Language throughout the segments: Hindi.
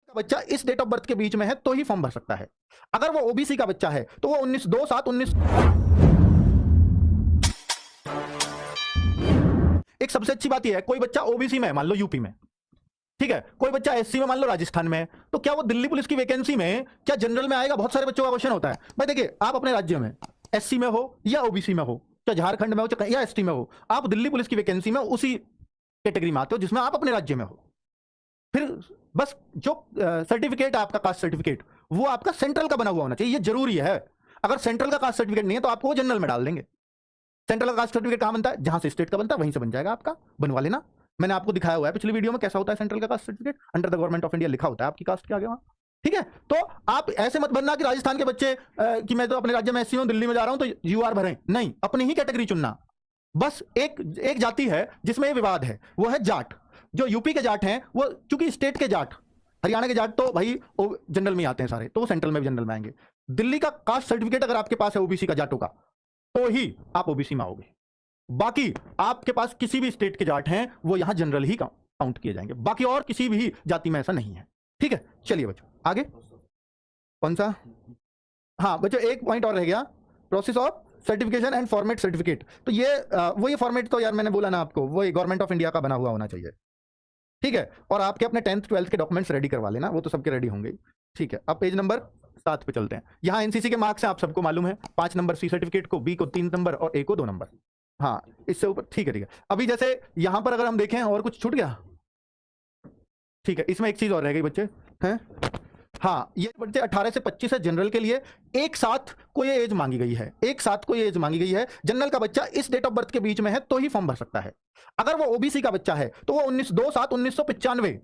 का बच्चा इस डेट ऑफ बर्थ के बीच में है तो ही फॉर्म भर सकता है। अगर वो ओबीसी का बच्चा है तो वो 19 एक सबसे अच्छी बात यह है, कोई बच्चा ओबीसी में है मान लो यूपी में, ठीक है, कोई बच्चा एससी में मान लो राजस्थान में, तो क्या वो दिल्ली पुलिस की वैकेंसी में क्या जनरल में आएगा? बहुत सारे बच्चों का क्वेश्चन होता है। भाई देखिए, आप अपने राज्य में एससी में हो या ओबीसी में हो, चाहे झारखंड में हो चाहे या एसटी में हो, आप दिल्ली पुलिस की वैकेंसी में उसी कैटेगरी में आते हो जिसमें आप अपने राज्य में हो। फिर बस जो सर्टिफिकेट आपका कास्ट सर्टिफिकेट वो आपका सेंट्रल का बना हुआ होना चाहिए, ये जरूरी है। अगर सेंट्रल का कास्ट सर्टिफिकेट नहीं है तो आपको वो जनरल में डाल देंगे। सेंट्रल का कास्ट सर्टिफिकेट कहां बनता है? जहां से स्टेट का बनता है वहीं से बन जाएगा आपका, बनवा लेना। मैंने आपको दिखाया हुआ है पिछली वीडियो में कैसा होता है सेंट्रल का caste certificate, under the government of India लिखा होता है आपकी कास्ट के आगे वहां, ठीक है। तो आप ऐसे मत बनना कि राजस्थान के बच्चे कि मैं तो अपने राज्य में एससी हूं, दिल्ली में जा रहा हूं तो यूआर भरें, नहीं, अपनी ही कैटेगरी चुनना। बस एक जाति है जिसमें ये विवाद है, वो है जाट। जो यूपी के जाट हैं वो चूंकि स्टेट के जाट, हरियाणा के जाट तो भाई जनरल में आते हैं सारे, तो वो सेंट्रल में भी जनरल में आएंगे। दिल्ली का कास्ट सर्टिफिकेट अगर आपके पास है ओबीसी का जाटों का, तो ही आप ओबीसी में आओगे। बाकी आपके पास किसी भी स्टेट के जाट हैं वो यहां जनरल ही काउंट किए जाएंगे, बाकी और किसी भी जाति में ऐसा नहीं है, ठीक है। चलिए बच्चों आगे, कौन सा? हाँ बच्चों, एक पॉइंट और रह गया, process of certification and format certificate. तो ये फॉर्मेट तो यार मैंने बोला ना आपको, वो गवर्नमेंट ऑफ इंडिया का बना हुआ होना चाहिए, ठीक है। और आपके अपने 10th 12th के डॉक्यूमेंट्स रेडी करवा लेना, वो तो सबके रेडी होंगे, ठीक है। अब पेज नंबर 7 पे चलते हैं। यहाँ एनसीसी के मार्क्स हैं, आप सबको मालूम है, 5 नंबर सी सर्टिफिकेट को, बी को 3 नंबर और ए को 2 नंबर। हाँ इससे ऊपर, ठीक है ठीक है। अभी जैसे यहाँ पर अगर हम देखें और कुछ छूट गया, ठीक है, इसमें एक चीज और रह गई बच्चे, हैं? हाँ, ये बच्चे 18 से 25 है जनरल के लिए, एक साथ कोई एज मांगी गई है, एक साथ कोई एज मांगी गई है। जनरल का बच्चा इस डेट ऑफ बर्थ के बीच में है तो ही फॉर्म भर सकता है। अगर वो ओबीसी का बच्चा है तो वो 1995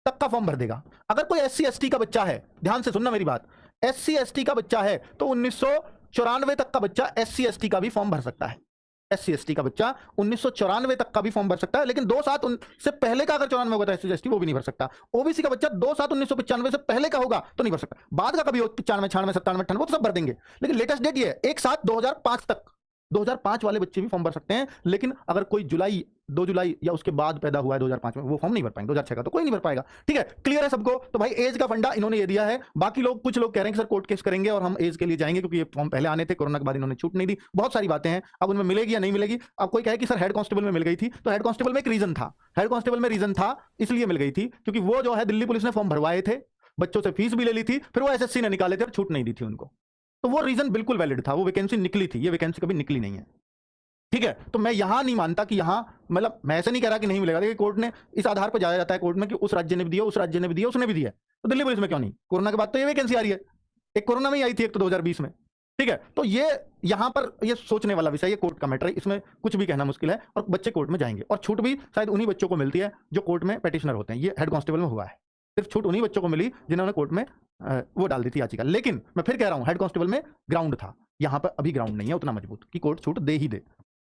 तक का फॉर्म भर देगा। अगर कोई एससी एसटी का बच्चा है, ध्यान से सुनना मेरी बात, एससी एसटी का बच्चा है तो 1994 तक का बच्चा एससी एसटी का भी फॉर्म भर सकता है। एससी एसटी का बच्चा 1994 तक का भी फॉर्म भर सकता है, लेकिन 2/7 से पहले का अगर 94 होगा तो एससी एसटी वो भी नहीं भर सकता। ओबीसी का बच्चा 2/7/1995 से पहले का होगा तो नहीं भर सकता, बाद का कभी 95 96 97 98 वो तो सब भर देंगे, लेकिन लेटेस्ट डेट ये है 1/7/2005 तक। 2005 वाले बच्चे भी फॉर्म भर सकते हैं, लेकिन अगर कोई 2 जुलाई या उसके बाद पैदा हुआ है 2005 में, वो फॉर्म नहीं भर पाएंगे। 2006 का तो कोई नहीं भर पाएगा, ठीक है। क्लियर है सबको? तो भाई एज का फंडा इन्होंने ये दिया है। बाकी लोग, कुछ लोग कह रहे हैं कि सर कोर्ट केस करेंगे और हम एज के लिए जाएंगे क्योंकि ये फॉर्म पहले आने थे, कोरोना के बाद इन्होंने छूट नहीं दी, बहुत सारी बातें हैं। अब उनमें मिलेगी या नहीं मिलेगी। अब कोई कहे कि सर हेड कांस्टेबल में मिल गई थी, तो हेड कांस्टेबल में एक रीजन था, हेड कांस्टेबल में रीजन था इसलिए मिल गई थी क्योंकि वो जो है दिल्ली पुलिस ने फॉर्म भरवाए थे, बच्चों से फीस भी ले ली थी, फिर वो एसएससी ने निकाले थे और छूट नहीं दी थी उनको, तो वो रीजन बिल्कुल वैलिड था, वो वैकेंसी निकली थी, ये वैकेंसी कभी निकली नहीं है, ठीक है। तो मैं यहां नहीं मानता कि यहां, मतलब मैं ऐसे नहीं कह रहा कि नहीं मिलेगा, देखिए कोर्ट ने इस आधार पर जाया जाता है कोर्ट में कि उस राज्य ने भी दिया, उस राज्य ने भी दिया, उसने भी दिया, तो दिल्ली पुलिस में क्यों नहीं? कोरोना के बाद तो ये वैकेंसी आ रही है, एक कोरोना में ही आई थी, एक तो 2020 में, ठीक है। तो ये यहां पर ये सोचने वाला विषय, ये कोर्ट का मैटर है, इसमें कुछ भी कहना मुश्किल है, और बच्चे कोर्ट में जाएंगे, और छूट भी शायद उन्हीं बच्चों को मिलती है जो कोर्ट में पेटिशनर होते हैं। ये हेड कांस्टेबल में हुआ है, सिर्फ छूट उन्हीं बच्चों को मिली जिन्होंने कोर्ट में वो डाल दी थी याचिका। लेकिन मैं फिर कह रहा हूं, हेड कांस्टेबल में ग्राउंड था, यहां पर अभी ग्राउंड नहीं है उतना मजबूत कि कोर्ट छूट दे ही दे,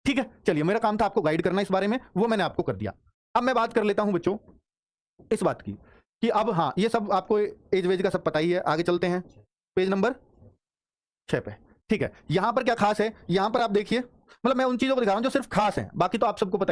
ठीक है। चलिए, मेरा काम था आपको गाइड करना इस बारे में, वो मैंने आपको कर दिया। अब मैं बात कर लेता हूं बच्चों इस बात की कि अब, हाँ ये सब आपको एज वेज का सब पता ही है। आगे चलते हैं पेज नंबर 6 पे, ठीक है। यहां पर क्या खास है, यहां पर आप देखिए, मतलब मैं उन चीजों को दिखा रहा हूं जो सिर्फ खास है, बाकी तो आप सबको पता ही।